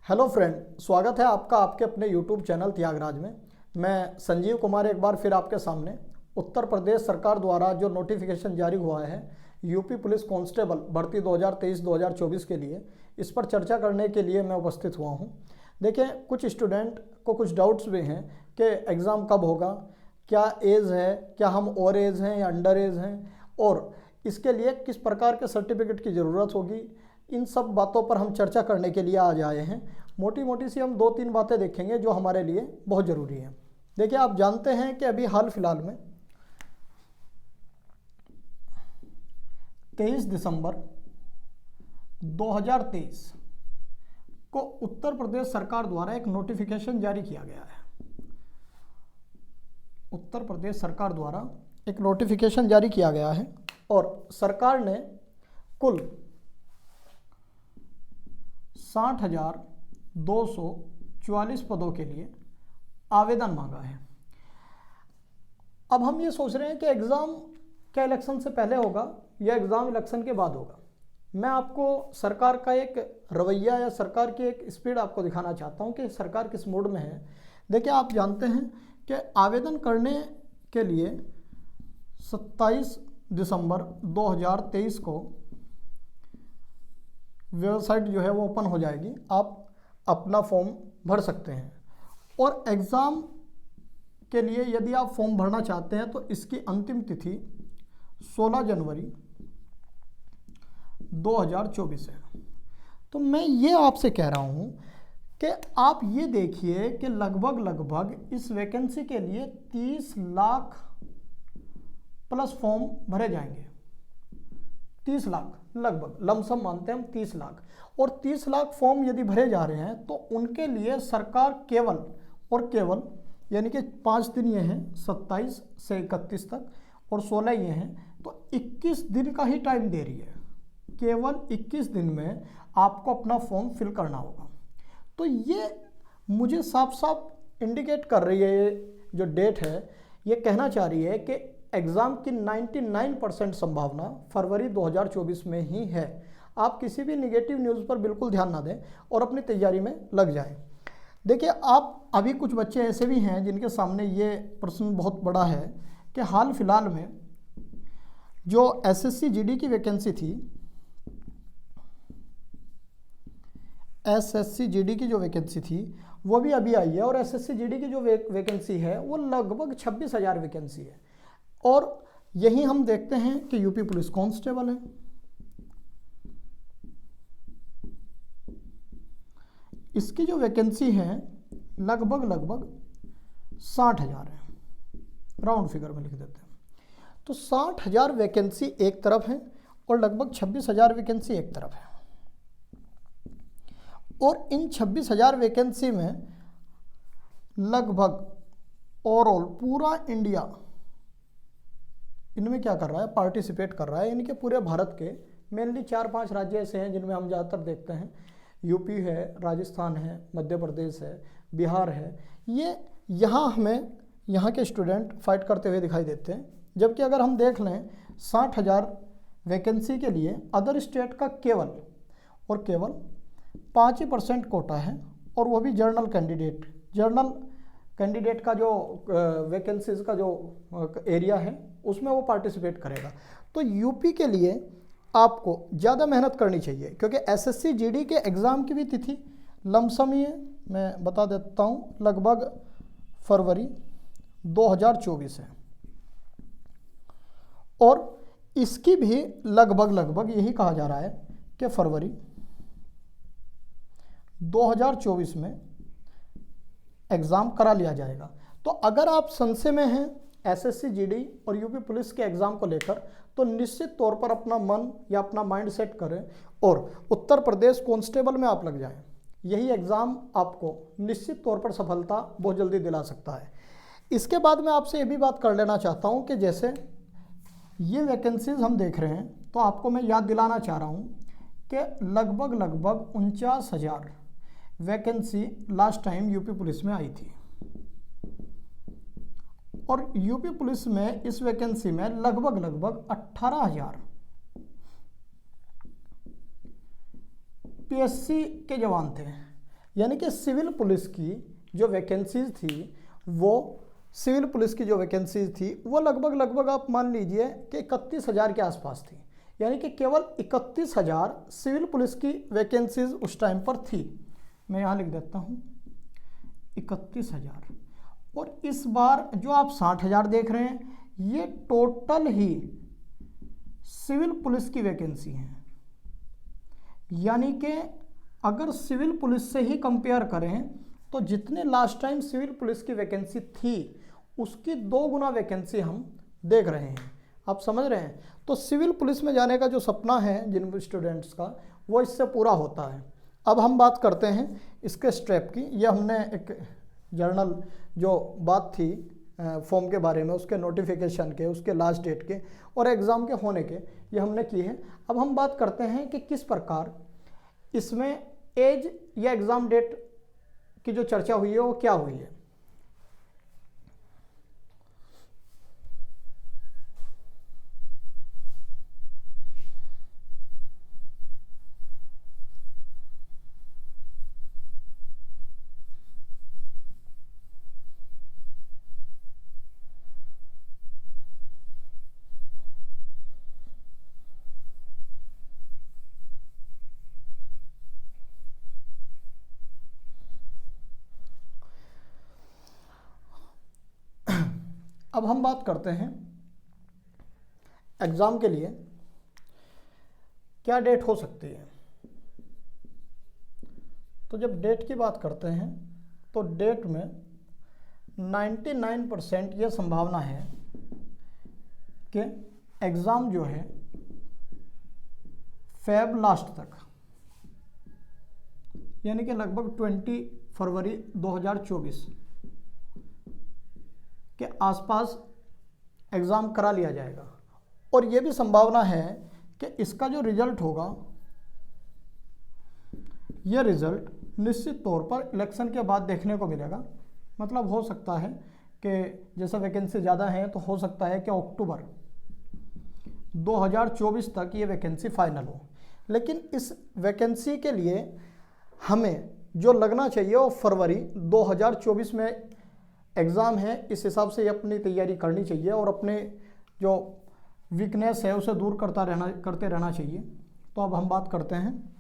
Hello friend, स्वागत है आपका आपके अपने यूट्यूब चैनल त्यागराज में। मैं संजीव कुमार एक बार फिर आपके सामने उत्तर प्रदेश सरकार द्वारा जो नोटिफिकेशन जारी हुआ है यूपी पुलिस कांस्टेबल भर्ती 2023-2024 के लिए, इस पर चर्चा करने के लिए मैं उपस्थित हुआ हूं। देखिए, कुछ स्टूडेंट को कुछ डाउट्स भी हैं कि एग्ज़ाम कब होगा, क्या एज है, क्या हम ओवर एज हैं या अंडर एज हैं, और इसके लिए किस प्रकार के सर्टिफिकेट की ज़रूरत होगी। इन सब बातों पर हम चर्चा करने के लिए आज आए हैं। मोटी मोटी सी हम 2-3 बातें देखेंगे जो हमारे लिए बहुत ज़रूरी हैं। देखिए, आप जानते हैं कि अभी हाल फिलहाल में 23 दिसंबर 2023 को उत्तर प्रदेश सरकार द्वारा एक नोटिफिकेशन जारी किया गया है। उत्तर प्रदेश सरकार द्वारा एक नोटिफिकेशन जारी किया गया है और सरकार ने कुल 60,244 पदों के लिए आवेदन मांगा है। अब हम ये सोच रहे हैं कि एग्ज़ाम क्या इलेक्शन से पहले होगा या एग्ज़ाम इलेक्शन के बाद होगा। मैं आपको सरकार का एक रवैया या सरकार की एक स्पीड आपको दिखाना चाहता हूँ कि सरकार किस मूड में है। देखिए, आप जानते हैं कि आवेदन करने के लिए 27 दिसंबर 2023 को वेबसाइट जो है वो ओपन हो जाएगी। आप अपना फॉर्म भर सकते हैं और एग्ज़ाम के लिए यदि आप फॉर्म भरना चाहते हैं तो इसकी अंतिम तिथि 16 जनवरी 2024 है। तो मैं ये आपसे कह रहा हूँ कि आप ये देखिए कि लगभग इस वैकेंसी के लिए 30 लाख प्लस फॉर्म भरे जाएंगे। 30 लाख लगभग लमसम मानते हैं हम 30 लाख, और 30 लाख फॉर्म यदि भरे जा रहे हैं तो उनके लिए सरकार केवल और केवल, यानी कि 5 दिन ये हैं 27 से 31 तक और 16 ये हैं, तो 21 दिन का ही टाइम दे रही है। केवल 21 दिन में आपको अपना फॉर्म फिल करना होगा। तो ये मुझे साफ साफ इंडिकेट कर रही है, जो डेट है ये कहना चाह रही है कि एग्ज़ाम की 99% संभावना फरवरी 2024 में ही है। आप किसी भी निगेटिव न्यूज़ पर बिल्कुल ध्यान ना दें और अपनी तैयारी में लग जाएं। देखिए, आप अभी कुछ बच्चे ऐसे भी हैं जिनके सामने ये प्रश्न बहुत बड़ा है कि हाल फिलहाल में जो एसएससी जीडी की वैकेंसी थी, एसएससी जीडी की जो वैकेंसी थी वो भी अभी आई है, और एसएससी जीडी की जो वैकेंसी है वो लगभग 26,000 वैकेंसी है। और यही हम देखते हैं कि यूपी पुलिस कांस्टेबल है, इसकी जो वैकेंसी है लगभग 60,000 है, राउंड फिगर में लिख देते हैं। तो 60,000 वैकेंसी एक तरफ है और लगभग 26,000 वैकेंसी एक तरफ है, और इन 26,000 वैकेंसी में लगभग ओवरऑल पूरा इंडिया इनमें क्या कर रहा है, पार्टिसिपेट कर रहा है। यानी कि पूरे भारत के मेनली 4-5 राज्य ऐसे हैं जिनमें हम ज़्यादातर देखते हैं, यूपी है, राजस्थान है, मध्य प्रदेश है, बिहार है। ये यहाँ हमें यहाँ के स्टूडेंट फाइट करते हुए दिखाई देते हैं। जबकि अगर हम देख लें 60,000 वैकेंसी के लिए अदर स्टेट का केवल और केवल 5% कोटा है, और वो भी जर्नल कैंडिडेट का जो वैकेंसीज का जो एरिया है उसमें वो पार्टिसिपेट करेगा। तो यूपी के लिए आपको ज़्यादा मेहनत करनी चाहिए, क्योंकि एसएससी जीडी के एग्ज़ाम की भी तिथि लमसम ही है, मैं बता देता हूँ, लगभग फरवरी 2024 है, और इसकी भी लगभग यही कहा जा रहा है कि फरवरी 2024 में एग्ज़ाम करा लिया जाएगा। तो अगर आप संशय में हैं एसएससी जीडी और यूपी पुलिस के एग्ज़ाम को लेकर, तो निश्चित तौर पर अपना मन या अपना माइंड सेट करें और उत्तर प्रदेश कांस्टेबल में आप लग जाएं। यही एग्ज़ाम आपको निश्चित तौर पर सफलता बहुत जल्दी दिला सकता है। इसके बाद मैं आपसे ये भी बात कर लेना चाहता हूँ कि जैसे ये वैकेंसीज हम देख रहे हैं, तो आपको मैं याद दिलाना चाह रहा हूँ कि लगभग 49,000 vacancy last time UP police में आई थी, और यूपी पुलिस में इस वैकेंसी में लगभग 18,000 पीएससी के जवान थे, यानी कि सिविल पुलिस की जो वैकेंसीज थी वो लगभग आप मान लीजिए कि 31,000 के आसपास थी। यानी कि केवल 31,000 सिविल पुलिस की वैकेंसीज उस टाइम पर थी। मैं यहाँ लिख देता हूँ 31,000। और इस बार जो आप 60,000 देख रहे हैं ये टोटल ही सिविल पुलिस की वैकेंसी है। यानी कि अगर सिविल पुलिस से ही कंपेयर करें तो जितने लास्ट टाइम सिविल पुलिस की वैकेंसी थी उसकी 2 गुना वैकेंसी हम देख रहे हैं। आप समझ रहे हैं? तो सिविल पुलिस में जाने का जो सपना है जिन स्टूडेंट्स का वो इससे पूरा होता है। अब हम बात करते हैं इसके स्टेप की। ये हमने एक जर्नल जो बात थी फॉर्म के बारे में, उसके नोटिफिकेशन के, उसके लास्ट डेट के और एग्ज़ाम के होने के, ये हमने की है। अब हम बात करते हैं कि किस प्रकार इसमें एज या एग्ज़ाम डेट की जो चर्चा हुई है वो क्या हुई है। अब हम बात करते हैं एग्ज़ाम के लिए क्या डेट हो सकती है। तो जब डेट की बात करते हैं तो डेट में 99% ये संभावना है कि एग्ज़ाम जो है फेब लास्ट तक, यानी कि लगभग 20 फरवरी 2024 के आसपास एग्ज़ाम करा लिया जाएगा। और ये भी संभावना है कि इसका जो रिज़ल्ट होगा यह रिज़ल्ट निश्चित तौर पर इलेक्शन के बाद देखने को मिलेगा। मतलब हो सकता है कि जैसा वैकेंसी ज़्यादा है तो हो सकता है कि अक्टूबर 2024 तक ये वैकेंसी फाइनल हो। लेकिन इस वैकेंसी के लिए हमें जो लगना चाहिए वो फरवरी 2024 में एग्ज़ाम है, इस हिसाब से अपनी तैयारी करनी चाहिए और अपने जो वीकनेस है उसे दूर करते रहना चाहिए। तो अब हम बात करते हैं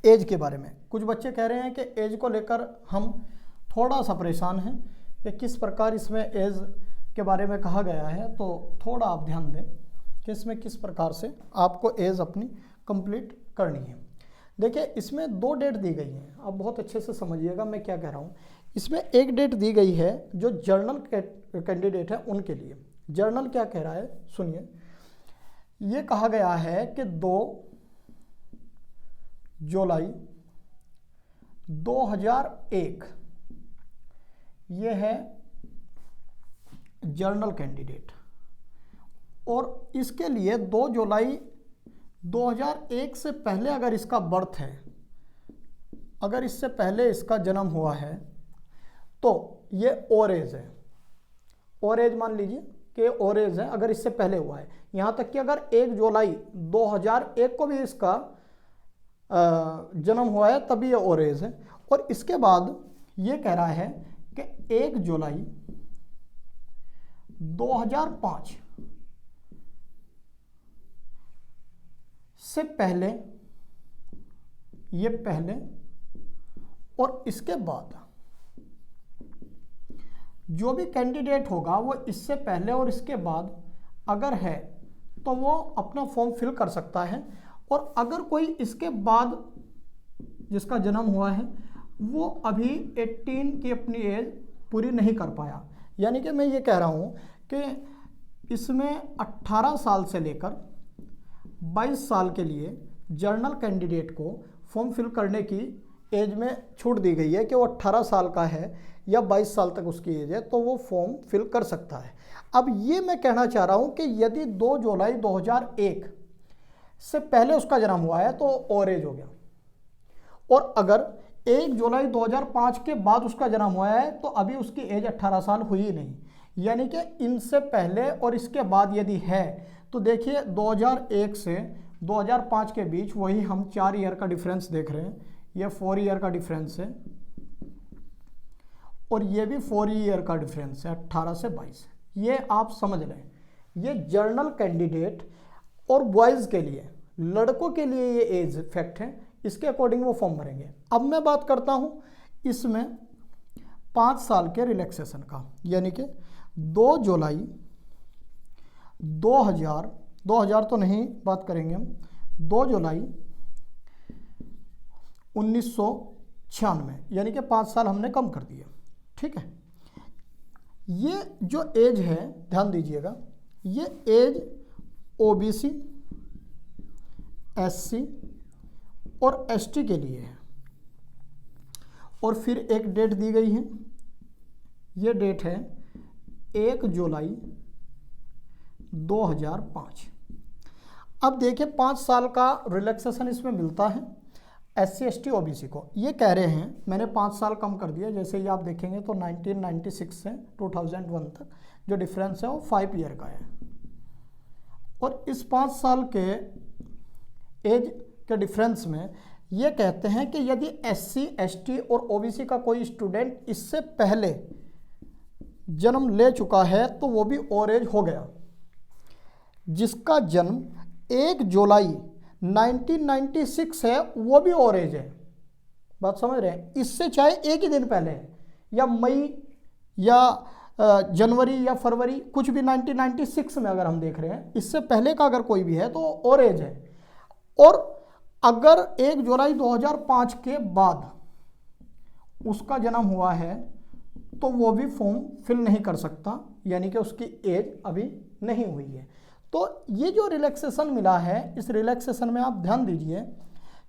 एज के बारे में। कुछ बच्चे कह रहे हैं कि एज को लेकर हम थोड़ा सा परेशान हैं कि किस प्रकार इसमें एज के बारे में कहा गया है। तो थोड़ा आप ध्यान दें कि इसमें किस प्रकार से आपको एज अपनी कंप्लीट करनी है। देखिए इसमें 2 डेट दी गई हैं, आप बहुत अच्छे से समझिएगा मैं क्या कह रहा हूँ। इसमें एक डेट दी गई है जो जर्नल कैंडिडेट है उनके लिए। जर्नल क्या कह रहा है सुनिए, ये कहा गया है कि 2 जुलाई 2001 ये है जर्नल कैंडिडेट। और इसके लिए 2 जुलाई 2001 से पहले अगर इसका बर्थ है, अगर इससे पहले इसका जन्म हुआ है तो ये और एज है। और एज मान लीजिए कि और एज है अगर इससे पहले हुआ है। यहाँ तक कि अगर 1 जुलाई 2001 को भी इसका जन्म हुआ है तभी ये और एज है। और इसके बाद ये कह रहा है कि 1 जुलाई 2005 से पहले, ये पहले और इसके बाद जो भी कैंडिडेट होगा वो इससे पहले और इसके बाद अगर है तो वो अपना फॉर्म फिल कर सकता है। और अगर कोई इसके बाद जिसका जन्म हुआ है वो अभी 18 की अपनी एज पूरी नहीं कर पाया, यानी कि मैं ये कह रहा हूँ कि इसमें 18 साल से लेकर 22 साल के लिए जर्नल कैंडिडेट को फॉर्म फिल करने की एज में छूट दी गई है कि वो 18 साल का है या 22 साल तक उसकी एज है तो वो फॉर्म फिल कर सकता है। अब ये मैं कहना चाह रहा हूँ कि यदि 2 जुलाई 2001 से पहले उसका जन्म हुआ है तो और एज हो गया, और अगर 1 जुलाई 2005 के बाद उसका जन्म हुआ है तो अभी उसकी एज 18 साल हुई ही नहीं। यानी कि इनसे पहले और इसके बाद यदि है तो देखिए 2001 से 2005 के बीच वही हम 4 ईयर का डिफरेंस देख रहे हैं, ये 4 ईयर का डिफरेंस है और ये भी 4 ईयर का डिफरेंस है, 18 से 22। ये आप समझ लें, ये जर्नल कैंडिडेट और बॉयज़ के लिए, लड़कों के लिए ये एज फैक्ट है, इसके अकॉर्डिंग वो फॉर्म भरेंगे। अब मैं बात करता हूँ इसमें 5 साल के रिलैक्सेशन का, यानी कि 2 जुलाई 2000 तो नहीं बात करेंगे हम, 2 जुलाई 1996, यानी कि 5 साल हमने कम कर दिए। ठीक है, ये जो एज है ध्यान दीजिएगा, ये एज ओबीसी, एससी और एसटी के लिए है। और फिर एक डेट दी गई है, ये डेट है 1 जुलाई 2005। अब देखिए 5 साल का रिलैक्सेशन इसमें मिलता है एससी एसटी ओबीसी को। ये कह रहे हैं मैंने 5 साल कम कर दिया, जैसे ही आप देखेंगे तो 1996 से 2001 तक जो डिफरेंस है वो 5 ईयर का है। और इस 5 साल के एज के डिफरेंस में ये कहते हैं कि यदि एससी एसटी और ओबीसी का कोई स्टूडेंट इससे पहले जन्म ले चुका है तो वो भी और एज हो गया। जिसका जन्म 1 जुलाई 1996 है वो भी और एज है। बात समझ रहे हैं, इससे चाहे एक ही दिन पहले है, या मई या जनवरी या फरवरी, कुछ भी 1996 में अगर हम देख रहे हैं, इससे पहले का अगर कोई भी है तो और एज है। और अगर 1 जुलाई 2005 के बाद उसका जन्म हुआ है तो वो भी फॉर्म फिल नहीं कर सकता, यानी कि उसकी एज अभी नहीं हुई है। तो ये जो रिलैक्सेशन मिला है, इस रिलैक्सेशन में आप ध्यान दीजिए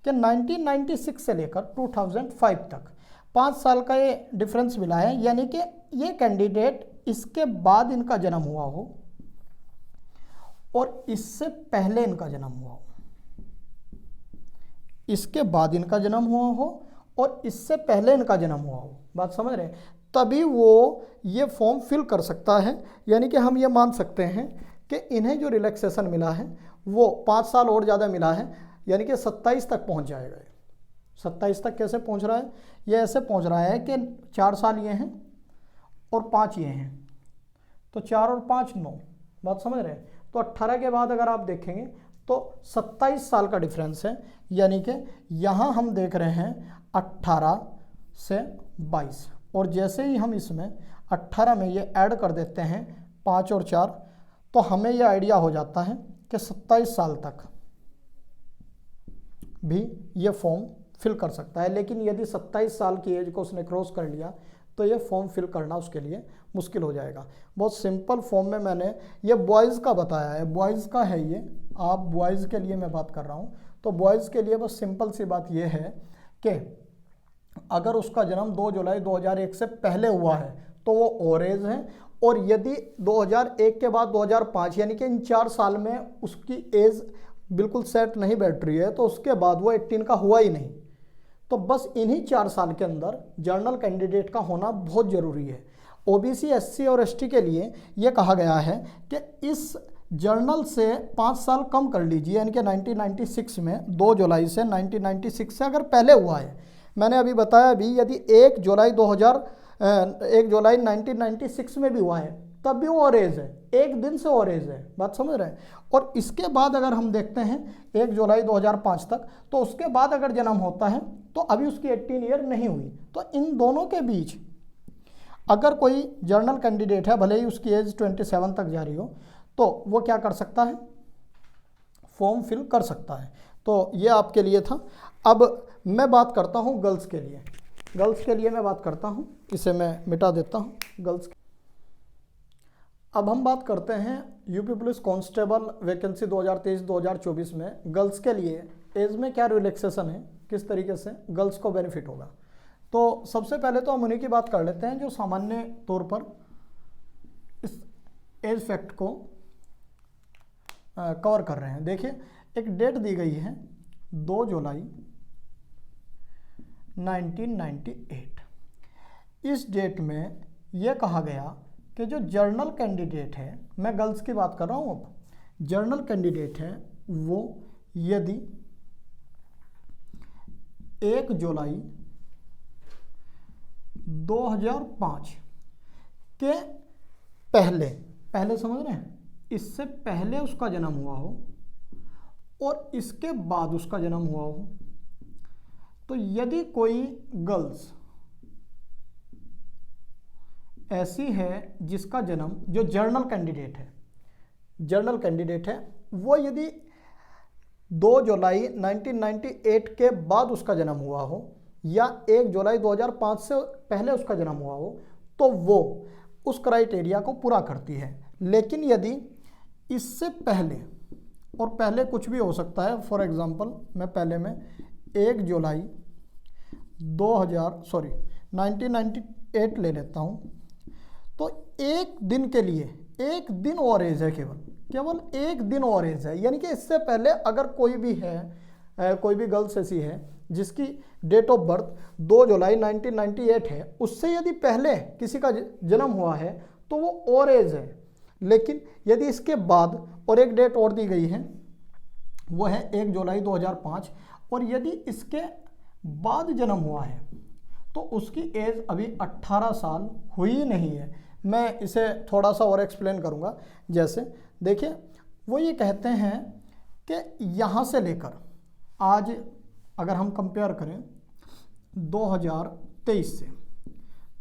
कि 1996 से लेकर 2005 तक 5 साल का ये डिफरेंस मिला है, यानी कि ये कैंडिडेट इसके बाद इनका जन्म हुआ हो और इससे पहले इनका जन्म हुआ हो, इसके बाद इनका जन्म हुआ हो और इससे पहले इनका जन्म हुआ हो। बात समझ रहे हैं, तभी वो ये फॉर्म फिल कर सकता है। यानी कि हम ये मान सकते हैं कि इन्हें जो रिलैक्सेशन मिला है वो 5 साल और ज़्यादा मिला है, यानी कि 27 तक पहुंच जाएगा। 27 तक कैसे पहुंच रहा है? ये ऐसे पहुंच रहा है कि 4 साल ये हैं और 5 ये हैं, तो 4 और 5 9। बात समझ रहे हैं, तो 18 के बाद अगर आप देखेंगे तो 27 साल का डिफरेंस है, यानी कि यहाँ हम देख रहे हैं 18 से 22। और जैसे ही हम इसमें 18 में ये ऐड कर देते हैं 5 और 4, तो हमें ये आइडिया हो जाता है कि 27 साल तक भी ये फॉर्म फिल कर सकता है। लेकिन यदि 27 साल की एज को उसने क्रॉस कर लिया तो ये फॉर्म फिल करना उसके लिए मुश्किल हो जाएगा। बहुत सिंपल फॉर्म में मैंने ये बॉयज़ का बताया है, बॉयज़ का है ये, आप बॉयज़ के लिए मैं बात कर रहा हूँ। तो बॉयज़ के लिए बस सिंपल सी बात ये है कि अगर उसका जन्म 2 जुलाई 2001 से पहले हुआ है तो वो और एज है, और यदि 2001 के बाद 2005 यानी कि इन 4 साल में उसकी एज बिल्कुल सेट नहीं बैठ रही है तो उसके बाद वो 18 का हुआ ही नहीं। तो बस इन्हीं 4 साल के अंदर जर्नल कैंडिडेट का होना बहुत ज़रूरी है। ओबीसी एससी और एसटी के लिए ये कहा गया है कि इस जर्नल से 5 साल कम कर लीजिए, यानी कि 1996 में 2 जुलाई से 1996 से अगर पहले हुआ है, मैंने अभी बताया भी यदि 1 जुलाई 1996 में भी हुआ है तब भी वो और एज है, एक दिन से और एज है। बात समझ रहे हैं। और इसके बाद अगर हम देखते हैं 1 जुलाई 2005 तक, तो उसके बाद अगर जन्म होता है तो अभी उसकी 18 ईयर नहीं हुई। तो इन दोनों के बीच अगर कोई जर्नल कैंडिडेट है, भले ही उसकी एज 27 तक जा रही हो, तो वो क्या कर सकता है? फॉर्म फिल कर सकता है। तो ये आपके लिए था। अब मैं बात करता हूँ गर्ल्स के लिए। गर्ल्स के लिए मैं बात करता हूँ, इसे मैं मिटा देता हूँ गर्ल्स। अब हम बात करते हैं यूपी पुलिस कांस्टेबल वैकेंसी 2023-2024 में गर्ल्स के लिए एज में क्या रिलैक्सेशन है, किस तरीके से गर्ल्स को बेनिफिट होगा। तो सबसे पहले तो हम उन्हीं की बात कर लेते हैं जो सामान्य तौर पर इस एज फैक्ट को कवर कर रहे हैं। देखिए एक डेट दी गई है 2 जुलाई 1998। इस डेट में यह कहा गया कि जो जर्नल कैंडिडेट है, मैं गर्ल्स की बात कर रहा हूँ, अब जर्नल कैंडिडेट है वो यदि 1 जुलाई 2005 के पहले समझ रहे हैं, इससे पहले उसका जन्म हुआ हो और इसके बाद उसका जन्म हुआ हो, तो यदि कोई गर्ल्स ऐसी है जिसका जन्म, जो जर्नल कैंडिडेट है, वो यदि 2 जुलाई 1998 के बाद उसका जन्म हुआ हो या 1 जुलाई 2005 से पहले उसका जन्म हुआ हो, तो वो उस क्राइटेरिया को पूरा करती है। लेकिन यदि इससे पहले, और पहले कुछ भी हो सकता है, फॉर एग्जांपल मैं पहले में 1 जुलाई 1998 ले लेता हूँ, तो एक दिन के लिए, एक दिन और एज है, केवल एक दिन और एज है। यानी कि इससे पहले अगर कोई भी है, कोई भी गर्ल्स ऐसी है जिसकी डेट ऑफ बर्थ 2 जुलाई 1998 है, उससे यदि पहले किसी का जन्म हुआ है तो वो और एज है। लेकिन यदि इसके बाद और एक डेट और दी गई है, वो है 1 जुलाई 2005, और यदि इसके बाद जन्म हुआ है तो उसकी एज अभी 18 साल हुई नहीं है। मैं इसे थोड़ा सा और एक्सप्लेन करूँगा। जैसे देखिए, वो ये कहते हैं कि यहाँ से लेकर आज अगर हम कंपेयर करें 2023 से,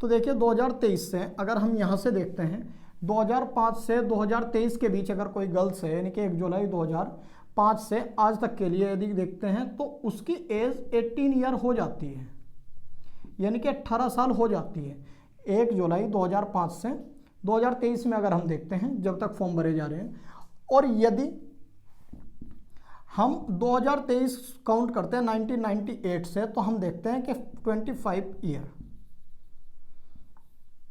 तो देखिए 2023 से अगर हम यहाँ से देखते हैं, 2005 से 2023 के बीच अगर कोई गर्ल्स है, यानी कि 1 जुलाई 2005 से आज तक के लिए यदि देखते हैं, तो उसकी एज 18 ईयर हो जाती है, यानी कि 18 साल हो जाती है। 1 जुलाई 2005 से 2023 में अगर हम देखते हैं, जब तक फॉर्म भरे जा रहे हैं, और यदि हम 2023 काउंट करते हैं 1998 से, तो हम देखते हैं कि 25 ईयर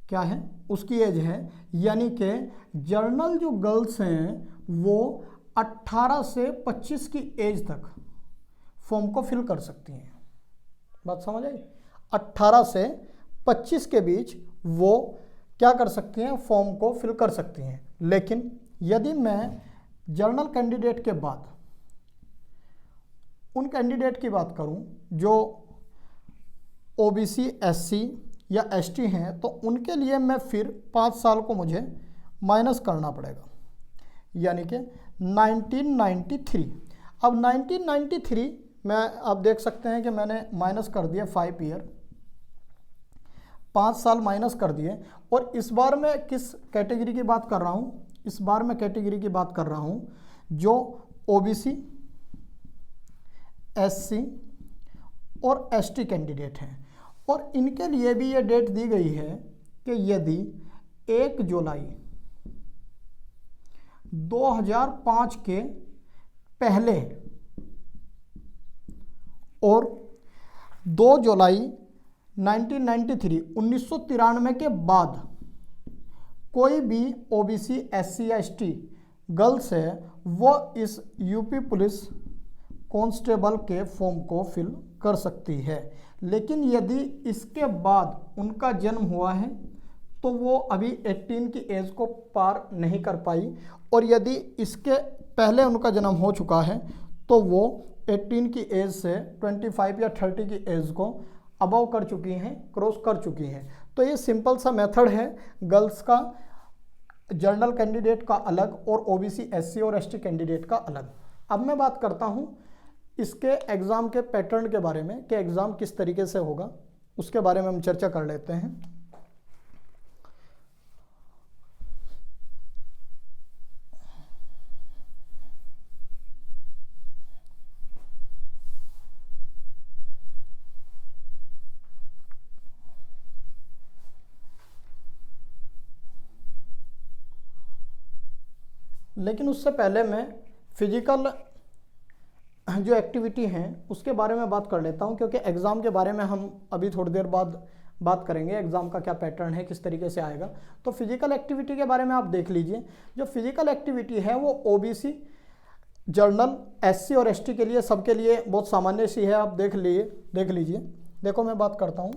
क्या है, उसकी एज है। यानी कि जर्नल जो गर्ल्स हैं वो 18 से 25 की एज तक फॉर्म को फिल कर सकती हैं। बात समझ आई? 18 से 25 के बीच वो क्या कर सकती हैं, फॉर्म को फिल कर सकती हैं। लेकिन यदि मैं जर्नल कैंडिडेट के बाद उन कैंडिडेट की बात करूं जो ओबीसी, एससी या एसटी हैं, तो उनके लिए मैं फिर 5 साल को मुझे माइनस करना पड़ेगा, यानी कि 1993। अब 1993 में आप देख सकते हैं कि मैंने माइनस कर दिया 5 ईयर, 5 साल माइनस कर दिए। और इस बार मैं किस कैटेगरी की बात कर रहा हूँ? इस बार मैं कैटेगरी की बात कर रहा हूँ जो ओबीसी, एससी और एसटी कैंडिडेट हैं। और इनके लिए भी ये डेट दी गई है कि यदि 1 जुलाई 2005 के पहले और 2 जुलाई 1993 के बाद कोई भी ओबीसी, एससी या एसटी गर्ल्स है, वो इस यूपी पुलिस कांस्टेबल के फॉर्म को फिल कर सकती है। लेकिन यदि इसके बाद उनका जन्म हुआ है तो वो अभी 18 की एज को पार नहीं कर पाई, और यदि इसके पहले उनका जन्म हो चुका है तो वो 18 की एज से 25 या 30 की एज को अबव कर चुकी हैं, क्रॉस कर चुकी हैं। तो ये सिंपल सा मेथड है गर्ल्स का, जर्नल कैंडिडेट का अलग और ओबीसी, एससी और एसटी कैंडिडेट का अलग। अब मैं बात करता हूँ इसके एग्ज़ाम के पैटर्न के बारे में कि एग्ज़ाम किस तरीके से होगा, उसके बारे में हम चर्चा कर लेते हैं। लेकिन उससे पहले मैं फिजिकल जो एक्टिविटी हैं उसके बारे में बात कर लेता हूं, क्योंकि एग्ज़ाम के बारे में हम अभी थोड़ी देर बाद बात करेंगे, एग्ज़ाम का क्या पैटर्न है, किस तरीके से आएगा। तो फिजिकल एक्टिविटी के बारे में आप देख लीजिए। जो फिजिकल एक्टिविटी है वो ओबीसी, जर्नल, एससी और एसटी के लिए, सबके लिए बहुत सामान्य सी है। आप देख लीजिए। देखो मैं बात करता हूँ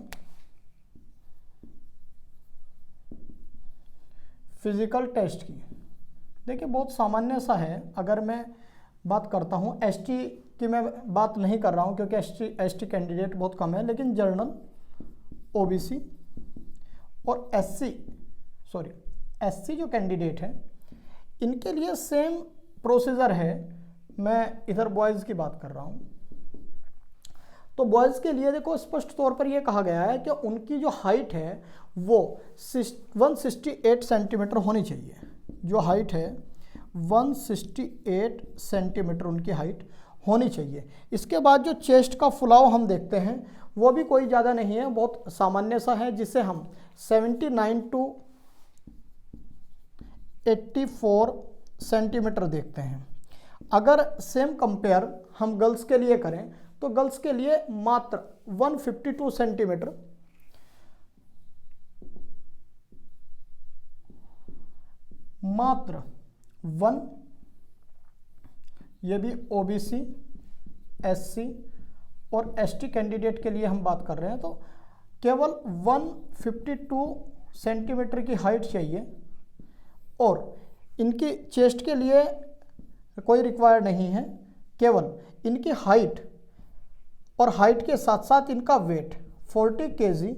फिजिकल टेस्ट की। देखिए बहुत सामान्य सा है। अगर मैं बात करता हूँ एसटी की मैं बात नहीं कर रहा हूँ क्योंकि एसटी कैंडिडेट बहुत कम है, लेकिन जनरल, ओबीसी और एससी जो कैंडिडेट है इनके लिए सेम प्रोसीजर है। मैं इधर बॉयज़ की बात कर रहा हूँ। तो बॉयज़ के लिए देखो स्पष्ट तौर पर यह कहा गया है कि उनकी जो हाइट है वो 168 सेंटीमीटर होनी चाहिए। जो हाइट है 168 सेंटीमीटर उनकी हाइट होनी चाहिए। इसके बाद जो चेस्ट का फुलाव हम देखते हैं वो भी कोई ज़्यादा नहीं है, बहुत सामान्य सा है, जिसे हम 79 टू 84 सेंटीमीटर देखते हैं। अगर सेम कंपेयर हम गर्ल्स के लिए करें तो गर्ल्स के लिए मात्र 152 सेंटीमीटर, मात्र 1, ये भी ओबीसी, एससी और एसटी कैंडिडेट के लिए हम बात कर रहे हैं, तो केवल 152 सेंटीमीटर की हाइट चाहिए। और इनकी चेस्ट के लिए कोई रिक्वायर्ड नहीं है, केवल इनकी हाइट और हाइट के साथ साथ इनका वेट 40 kg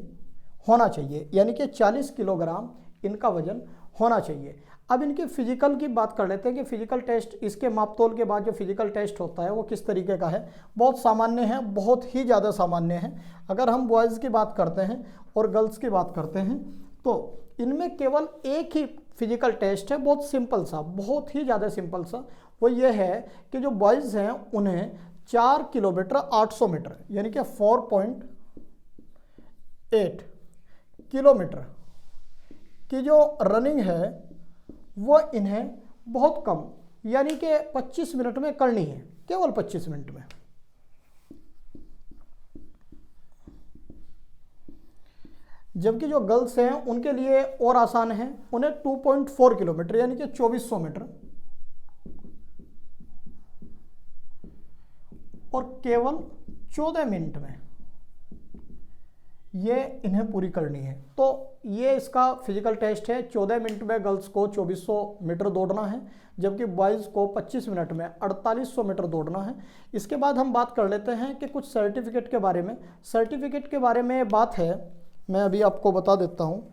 होना चाहिए, यानी कि 40 किलोग्राम इनका वजन होना चाहिए। अब इनके फिजिकल की बात कर लेते हैं कि फिजिकल टेस्ट, इसके मापतोल के बाद जो फिजिकल टेस्ट होता है वो किस तरीके का है। बहुत सामान्य है, बहुत ही ज़्यादा सामान्य है। अगर हम बॉयज़ की बात करते हैं और गर्ल्स की बात करते हैं तो इनमें केवल एक ही फिजिकल टेस्ट है, बहुत सिंपल सा, बहुत ही ज़्यादा सिंपल सा। वो ये है कि जो बॉयज़ हैं उन्हें 4 किलोमीटर 800 मीटर यानी कि 4.8 किलोमीटर की जो रनिंग है वो इन्हें बहुत कम यानी कि 25 मिनट में करनी है, केवल 25 मिनट में। जबकि जो गर्ल्स हैं उनके लिए और आसान है, उन्हें 2.4 किलोमीटर यानी कि 2400 मीटर और केवल 14 मिनट में ये इन्हें पूरी करनी है। तो ये इसका फिजिकल टेस्ट है। 14 मिनट में गर्ल्स को 2400 मीटर दौड़ना है, जबकि बॉयज़ को 25 मिनट में 4800 मीटर दौड़ना है। इसके बाद हम बात कर लेते हैं कि कुछ सर्टिफिकेट के बारे में। सर्टिफिकेट के बारे में बात है, मैं अभी आपको बता देता हूँ।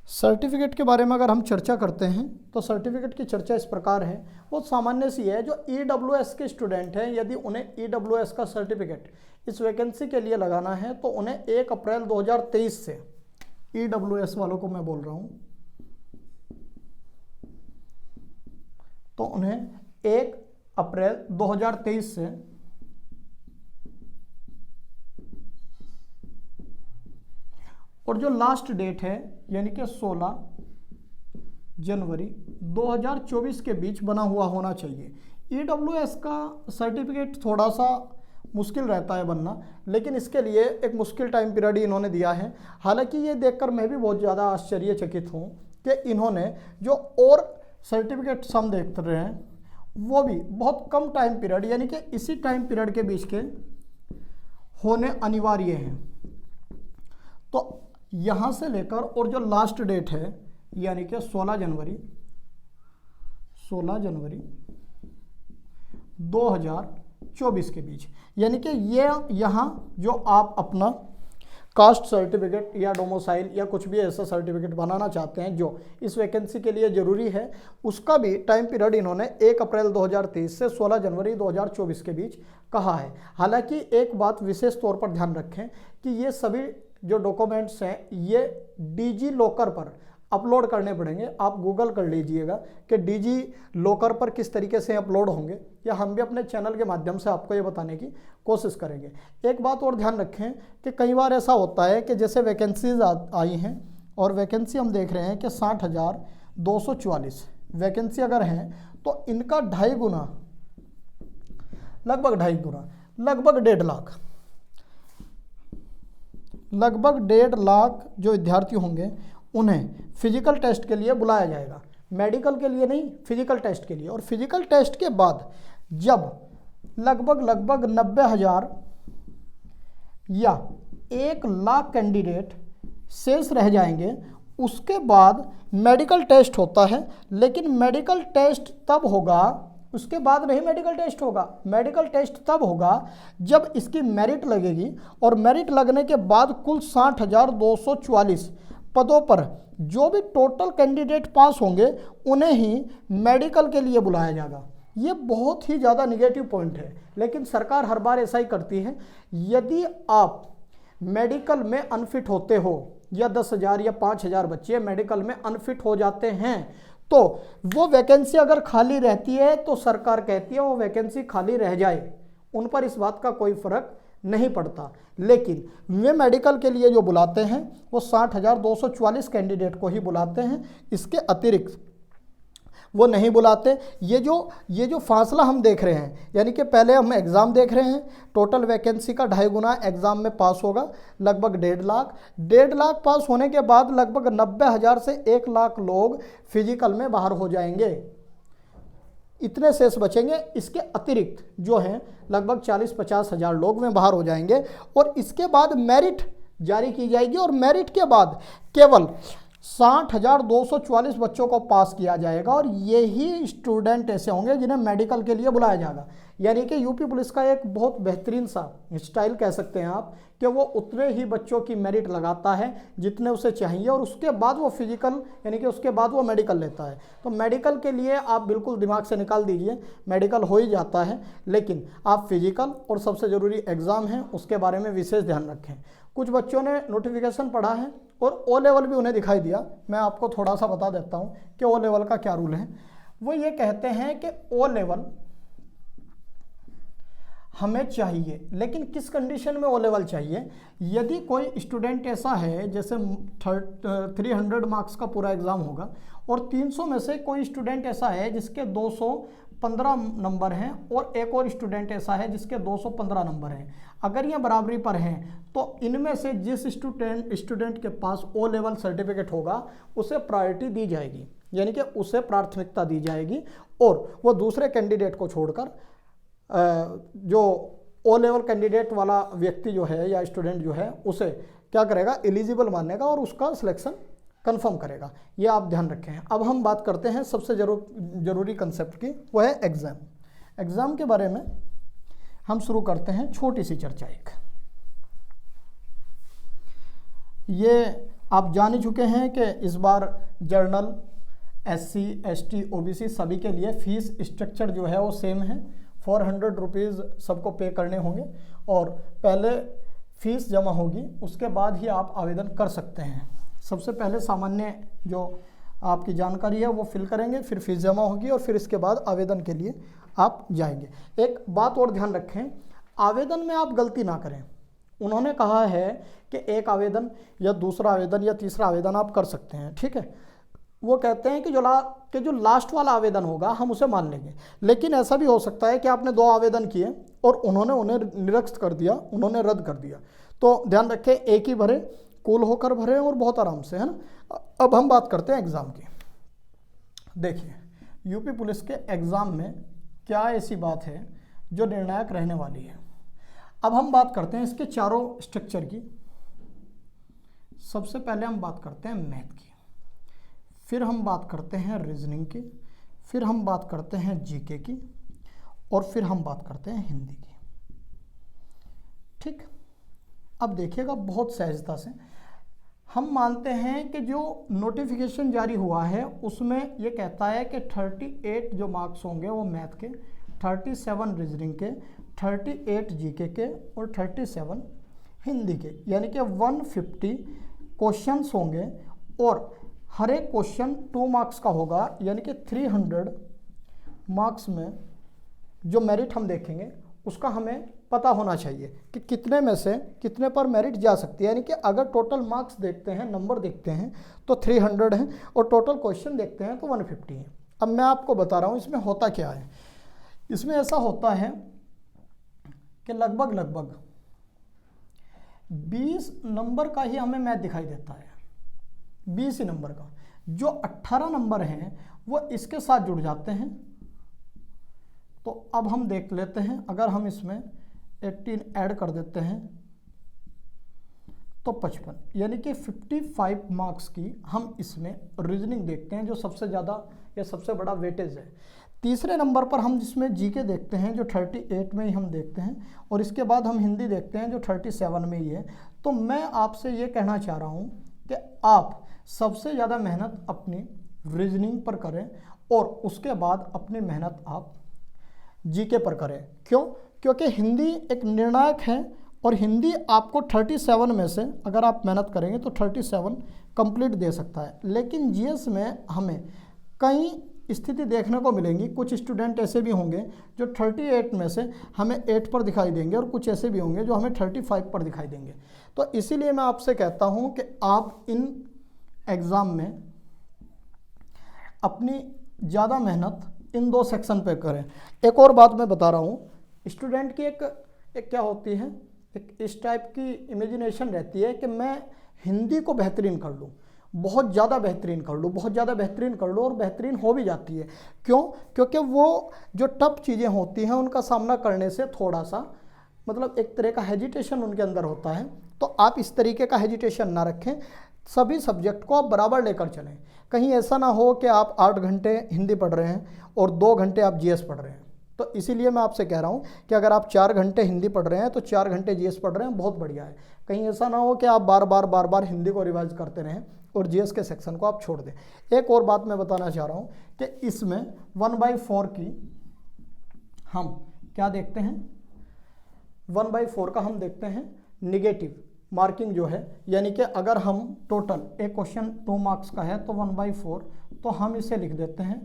सर्टिफिकेट के बारे में अगर हम चर्चा करते हैं तो सर्टिफिकेट की चर्चा इस प्रकार है, बहुत सामान्य सी है। जो EWS के स्टूडेंट हैं, यदि उन्हें EWS का सर्टिफिकेट इस वैकेंसी के लिए लगाना है तो उन्हें 1 अप्रैल 2023 से, EWS वालों को मैं बोल रहा हूँ, तो उन्हें 1 अप्रैल 2023 से और जो लास्ट डेट है यानी कि 16 जनवरी 2024 के बीच बना हुआ होना चाहिए। EWS का सर्टिफिकेट थोड़ा सा मुश्किल रहता है बनना, लेकिन इसके लिए एक मुश्किल टाइम पीरियड इन्होंने दिया है। हालांकि ये देखकर मैं भी बहुत ज़्यादा आश्चर्यचकित हूँ कि इन्होंने जो और सर्टिफिकेट्स हम देख रहे हैं वो भी बहुत कम टाइम पीरियड यानी कि इसी टाइम पीरियड के बीच के होने अनिवार्य हैं। तो यहाँ से लेकर और जो लास्ट डेट है यानी कि 16 जनवरी 2024 के बीच, यानी कि ये यहाँ जो आप अपना कास्ट सर्टिफिकेट या डोमिसाइल या कुछ भी ऐसा सर्टिफिकेट बनाना चाहते हैं जो इस वैकेंसी के लिए ज़रूरी है, उसका भी टाइम पीरियड इन्होंने 1 अप्रैल 2023 से 16 जनवरी 2024 के बीच कहा है। हालांकि एक बात विशेष तौर पर ध्यान रखें कि ये सभी जो डॉक्यूमेंट्स हैं ये डिजी लॉकर पर अपलोड करने पड़ेंगे। आप गूगल कर लीजिएगा कि डिजी लॉकर पर किस तरीके से अपलोड होंगे, या हम भी अपने चैनल के माध्यम से आपको ये बताने की कोशिश करेंगे। एक बात और ध्यान रखें कि कई बार ऐसा होता है कि जैसे वैकेंसीज आई हैं और वैकेंसी हम देख रहे हैं कि 60,244 वैकेंसी अगर हैं तो इनका 2.5 गुना, लगभग 2.5 गुना, लगभग 1.5 लाख, लगभग 1.5 लाख जो विद्यार्थी होंगे उन्हें फिजिकल टेस्ट के लिए बुलाया जाएगा। मेडिकल के लिए नहीं, फिजिकल टेस्ट के लिए। और फिजिकल टेस्ट के बाद जब लगभग 90,000 या 1,00,000 कैंडिडेट शेष रह जाएंगे, उसके बाद मेडिकल टेस्ट होता है। लेकिन मेडिकल टेस्ट तब होगा, उसके बाद नहीं मेडिकल टेस्ट होगा। मेडिकल टेस्ट तब होगा जब इसकी मेरिट लगेगी, और मेरिट लगने के बाद कुल 60,244 पदों पर जो भी टोटल कैंडिडेट पास होंगे उन्हें ही मेडिकल के लिए बुलाया जाएगा। ये बहुत ही ज़्यादा निगेटिव पॉइंट है, लेकिन सरकार हर बार ऐसा ही करती है। यदि आप मेडिकल में अनफिट होते हो या 10,000 या 5,000 बच्चे मेडिकल में अनफिट हो जाते हैं, तो वो वैकेंसी अगर खाली रहती है तो सरकार कहती है वो वैकेंसी खाली रह जाए, उन पर इस बात का कोई फर्क नहीं पड़ता। लेकिन वे मेडिकल के लिए जो बुलाते हैं वो 60,244 कैंडिडेट को ही बुलाते हैं, इसके अतिरिक्त वो नहीं बुलाते। ये जो फासला हम देख रहे हैं, यानी कि पहले हम एग्ज़ाम देख रहे हैं, टोटल वैकेंसी का 2.5 गुना एग्ज़ाम में पास होगा, लगभग 1.5 लाख पास होने के बाद लगभग 90,000 से 1,00,000 लोग फिजिकल में बाहर हो जाएंगे, इतने शेष बचेंगे। इसके अतिरिक्त जो हैं लगभग 40-50 हज़ार लोग में बाहर हो जाएंगे, और इसके बाद मेरिट जारी की जाएगी, और मेरिट के बाद केवल 60,244 बच्चों को पास किया जाएगा, और यही स्टूडेंट ऐसे होंगे जिन्हें मेडिकल के लिए बुलाया जाएगा। यानी कि यूपी पुलिस का एक बहुत बेहतरीन सा स्टाइल कह सकते हैं आप, कि वो उतने ही बच्चों की मेरिट लगाता है जितने उसे चाहिए, और उसके बाद वो फिजिकल यानी कि उसके बाद वो मेडिकल लेता है। तो मेडिकल के लिए आप बिल्कुल दिमाग से निकाल दीजिए, मेडिकल हो ही जाता है, लेकिन आप फिजिकल और सबसे ज़रूरी एग्ज़ाम है उसके बारे में विशेष ध्यान रखें। कुछ बच्चों ने नोटिफिकेशन पढ़ा है और ओ लेवल भी उन्हें दिखाई दिया। मैं आपको थोड़ा सा बता देता हूँ कि ओ लेवल का क्या रूल है। वो ये कहते हैं कि ओ लेवल हमें चाहिए, लेकिन किस कंडीशन में ओ लेवल चाहिए? यदि कोई स्टूडेंट ऐसा है, जैसे 300 मार्क्स का पूरा एग्ज़ाम होगा और 300 में से कोई स्टूडेंट ऐसा है जिसके 215 नंबर हैं, और एक और स्टूडेंट ऐसा है जिसके 215 नंबर हैं। अगर ये बराबरी पर हैं तो इनमें से जिस स्टूडेंट के पास ओ लेवल सर्टिफिकेट होगा उसे प्रायोरिटी दी जाएगी, यानी कि उसे प्राथमिकता दी जाएगी, और वो दूसरे कैंडिडेट को छोड़कर जो ओ लेवल कैंडिडेट वाला व्यक्ति जो है या स्टूडेंट जो है उसे क्या करेगा, एलिजिबल मानेगा और उसका सिलेक्शन कंफर्म करेगा। ये आप ध्यान रखें। अब हम बात करते हैं सबसे जरूरी कंसेप्ट की, वो है एग्ज़ाम। एग्ज़ाम के बारे में हम शुरू करते हैं छोटी सी चर्चा एक। ये आप जान ही चुके हैं कि इस बार जर्नल, SC, ST, OBC सभी के लिए फीस स्ट्रक्चर जो है वो सेम है। 400 रुपीज़ सबको पे करने होंगे, और पहले फ़ीस जमा होगी, उसके बाद ही आप आवेदन कर सकते हैं। सबसे पहले सामान्य जो आपकी जानकारी है वो फिल करेंगे, फिर फीस जमा होगी, और फिर इसके बाद आवेदन के लिए आप जाएंगे। एक बात और ध्यान रखें, आवेदन में आप गलती ना करें। उन्होंने कहा है कि एक आवेदन या दूसरा आवेदन या तीसरा आवेदन आप कर सकते हैं, ठीक है। वो कहते हैं कि जो लास्ट वाला आवेदन होगा हम उसे मान लेंगे, लेकिन ऐसा भी हो सकता है कि आपने 2 आवेदन किए और उन्होंने उन्हें निरस्त कर दिया, उन्होंने रद्द कर दिया। तो ध्यान रखें, एक ही भरे, कूल होकर भरे और बहुत आराम से, है ना। अब हम बात करते हैं एग्ज़ाम की। देखिए, यूपी पुलिस के एग्ज़ाम में क्या ऐसी बात है जो निर्णायक रहने वाली है। अब हम बात करते हैं इसके चारों स्ट्रक्चर की। सबसे पहले हम बात करते हैं मैथ की, फिर हम बात करते हैं रीजनिंग की, फिर हम बात करते हैं जीके की, और फिर हम बात करते हैं हिंदी की, ठीक। अब देखिएगा बहुत सहजता से, हम मानते हैं कि जो नोटिफिकेशन जारी हुआ है उसमें ये कहता है कि 38 जो मार्क्स होंगे वो मैथ के, 37 रीजनिंग के, 38 जीके के और 37 हिंदी के, यानी कि 150 क्वेश्चंस होंगे, और हर एक क्वेश्चन 2 मार्क्स का होगा, यानी कि 300 मार्क्स में जो मेरिट हम देखेंगे उसका हमें पता होना चाहिए कि कितने में से कितने पर मेरिट जा सकती है। यानी कि अगर टोटल मार्क्स देखते हैं, नंबर देखते हैं तो 300 हैं, और टोटल क्वेश्चन देखते हैं तो 150 हैं। अब मैं आपको बता रहा हूँ इसमें होता क्या है। इसमें ऐसा होता है कि लगभग 20 नंबर का ही हमें मैथ दिखाई देता है, 20 ही नंबर का। जो 18 नंबर हैं वो इसके साथ जुड़ जाते हैं। तो अब हम देख लेते हैं, अगर हम इसमें 18 ऐड कर देते हैं तो 55, यानी कि 55 मार्क्स की हम इसमें रीजनिंग देखते हैं जो सबसे ज़्यादा या सबसे बड़ा वेटेज है। तीसरे नंबर पर हम जिसमें जीके देखते हैं जो 38 में ही हम देखते हैं, और इसके बाद हम हिंदी देखते हैं जो 37 में ही है। तो मैं आपसे ये कहना चाह रहा हूँ कि आप सबसे ज़्यादा मेहनत अपनी रीजनिंग पर करें और उसके बाद अपनी मेहनत आप जीके पर करें। क्यों? क्योंकि हिंदी एक निर्णायक है और हिंदी आपको 37 में से अगर आप मेहनत करेंगे तो 37 कंप्लीट दे सकता है। लेकिन जीएस में हमें कई स्थिति देखने को मिलेंगी। कुछ स्टूडेंट ऐसे भी होंगे जो 38 में से हमें 8 पर दिखाई देंगे और कुछ ऐसे भी होंगे जो हमें 35 पर दिखाई देंगे। तो इसीलिए मैं आपसे कहता हूं कि आप इन एग्ज़ाम में अपनी ज़्यादा मेहनत इन 2 सेक्शन पे करें। एक और बात मैं बता रहा हूँ, स्टूडेंट की एक क्या होती है, एक इस टाइप की इमेजिनेशन रहती है कि मैं हिंदी को बेहतरीन कर लूँ, बहुत ज़्यादा बेहतरीन कर लूँ, बहुत ज़्यादा बेहतरीन कर लूँ, और बेहतरीन हो भी जाती है। क्यों? क्योंकि वो जो टफ चीज़ें होती हैं उनका सामना करने से थोड़ा सा मतलब एक तरह का हेजिटेशन उनके अंदर होता है। तो आप इस तरीके का हेजिटेशन ना रखें, सभी सब्जेक्ट को आप बराबर लेकर चलें। कहीं ऐसा ना हो कि आप 8 घंटे हिंदी पढ़ रहे हैं और 2 घंटे आप जीएस पढ़ रहे हैं। तो इसीलिए मैं आपसे कह रहा हूँ कि अगर आप 4 घंटे हिंदी पढ़ रहे हैं तो 4 घंटे जीएस पढ़ रहे हैं, बहुत बढ़िया है। कहीं ऐसा ना हो कि आप बार बार हिंदी को रिवाइज करते रहें और जीएस के सेक्शन को आप छोड़ दें। एक और बात मैं बताना चाह रहा हूँ कि इसमें 1/4 की हम क्या देखते हैं, 1/4 का हम देखते हैं निगेटिव मार्किंग जो है, यानी कि अगर हम टोटल एक क्वेश्चन 2 मार्क्स का है तो 1/4, तो हम इसे लिख देते हैं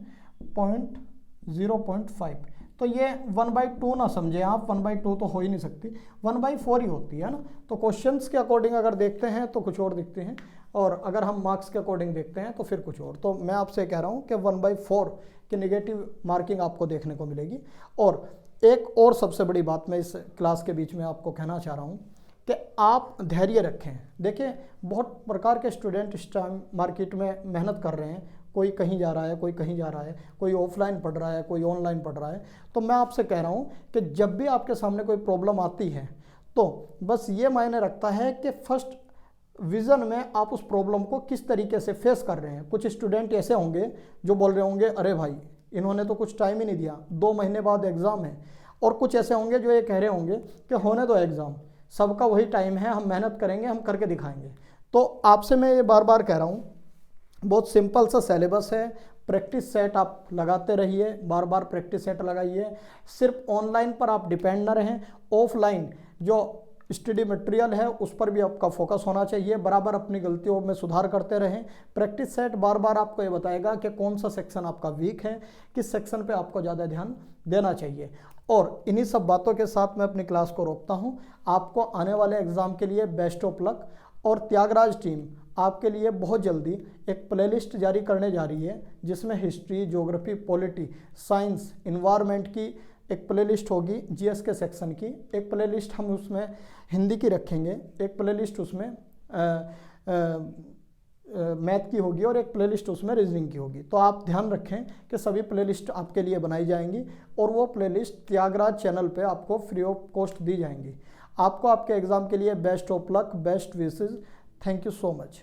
0.5। तो ये 1/2 ना समझे आप, 1/2 तो हो ही नहीं सकती, 1/4 ही होती है ना। तो क्वेश्चंस के अकॉर्डिंग अगर देखते हैं तो कुछ और दिखते हैं, और अगर हम मार्क्स के अकॉर्डिंग देखते हैं तो फिर कुछ और। तो मैं आपसे कह रहा हूँ कि 1/4 की नेगेटिव मार्किंग आपको देखने को मिलेगी। और एक और सबसे बड़ी बात मैं इस क्लास के बीच में आपको कहना चाह रहा हूँ कि आप धैर्य रखें। देखिए, बहुत प्रकार के स्टूडेंट इस टाइम मार्केट में मेहनत कर रहे हैं, कोई कहीं जा रहा है, कोई कहीं जा रहा है, कोई ऑफलाइन पढ़ रहा है, कोई ऑनलाइन पढ़ रहा है। तो मैं आपसे कह रहा हूँ कि जब भी आपके सामने कोई प्रॉब्लम आती है तो बस ये मायने रखता है कि फर्स्ट विज़न में आप उस प्रॉब्लम को किस तरीके से फेस कर रहे हैं। कुछ स्टूडेंट ऐसे होंगे जो बोल रहे होंगे अरे भाई इन्होंने तो कुछ टाइम ही नहीं दिया, 2 महीने बाद एग्ज़ाम है। और कुछ ऐसे होंगे जो ये कह रहे होंगे कि होने दो एग्ज़ाम, सबका वही टाइम है, हम मेहनत करेंगे, हम करके दिखाएंगे। तो आपसे मैं ये बार बार कह रहा हूँ, बहुत सिंपल सा सिलेबस है, प्रैक्टिस सेट आप लगाते रहिए, बार बार प्रैक्टिस सेट लगाइए। सिर्फ ऑनलाइन पर आप डिपेंड ना रहें, ऑफलाइन जो स्टडी मटेरियल है उस पर भी आपका फोकस होना चाहिए। बराबर अपनी गलतियों में सुधार करते रहें। प्रैक्टिस सेट बार बार आपको ये बताएगा कि कौन सा सेक्शन आपका वीक है, किस सेक्शन पे आपको ज़्यादा ध्यान देना चाहिए। और इन्हीं सब बातों के साथ मैं अपनी क्लास को रोकता हूँ। आपको आने वाले एग्ज़ाम के लिए बेस्ट ऑफ लक। और त्यागराज टीम आपके लिए बहुत जल्दी एक प्लेलिस्ट जारी करने जा रही है जिसमें history, geography, polity, science, environment की एक प्लेलिस्ट होगी, जीएस के सेक्शन की एक प्लेलिस्ट हम उसमें हिंदी की रखेंगे, एक प्लेलिस्ट उसमें मैथ की होगी और एक प्लेलिस्ट उसमें रीजनिंग की होगी। तो आप ध्यान रखें कि सभी प्लेलिस्ट आपके लिए बनाई जाएंगी और वो प्लेलिस्ट त्यागराज चैनल पे आपको फ्री ऑफ कॉस्ट दी जाएंगी। आपको आपके एग्ज़ाम के लिए best of luck, best wishes. Thank you so much.